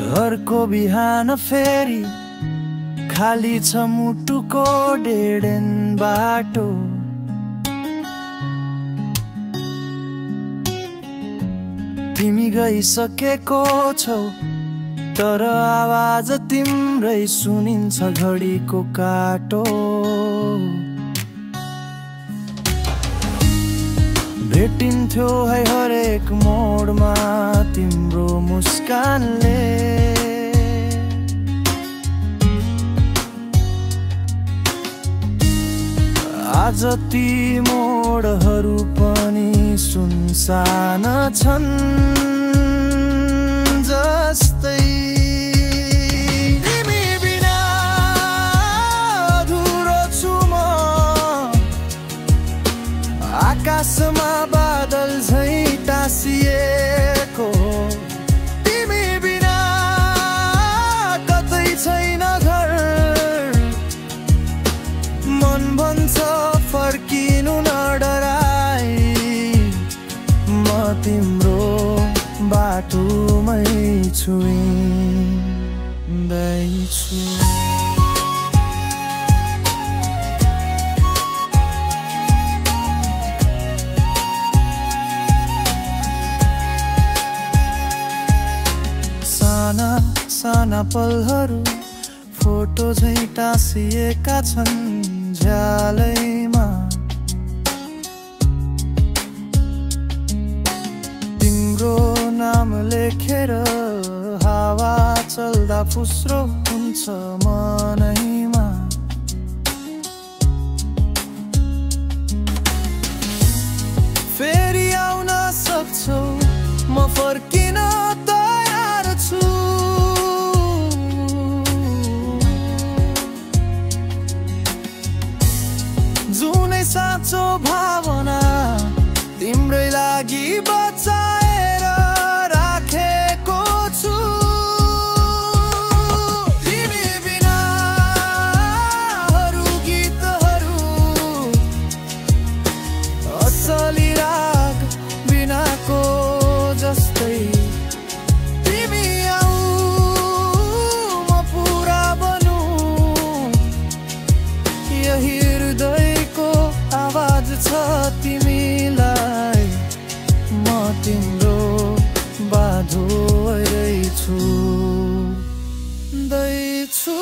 अर्को बिहान फेरि खाली छ मुटुको डेडेन बाटो। तिमी गइसकेको छौ तर आवाज तिम्रै सुनिन्छ घडीको काटो। भेटिन्थ्यो है हरेक मोडमा तिम्रो मुस्कानले। आज ती मोडहरू पनि सुनसान छन् जस्तै। तिमी बिना अधुरो छु म, आकाशमा बादल झैं टाँसिएको। तिमी बिना कतै छैन घर, मन भन्छ फर्किनु न डराई। म तिम्रो बाटोमै छुइँदैछु। साना साना पलहरू फोटो झैं टाँसिएका छन् झ्यालैमा। तिम्रो नाम लेखेर हावा चल्दा फुस्रो हुन्छ मनैमा। फेरि आउन सक्छौ म फर्किन तयार छु। जुनै साँचो भावना तिम्रै लागि बचाएर राखेको छु। तिमी बिना अरू गीतहरू असली राग बिनाको जस्तै। तिमी आऊ म पुरा बनूं, यही हृदयको आवाज छ तिमीलाई। म तिम्रो बाधो दैछु।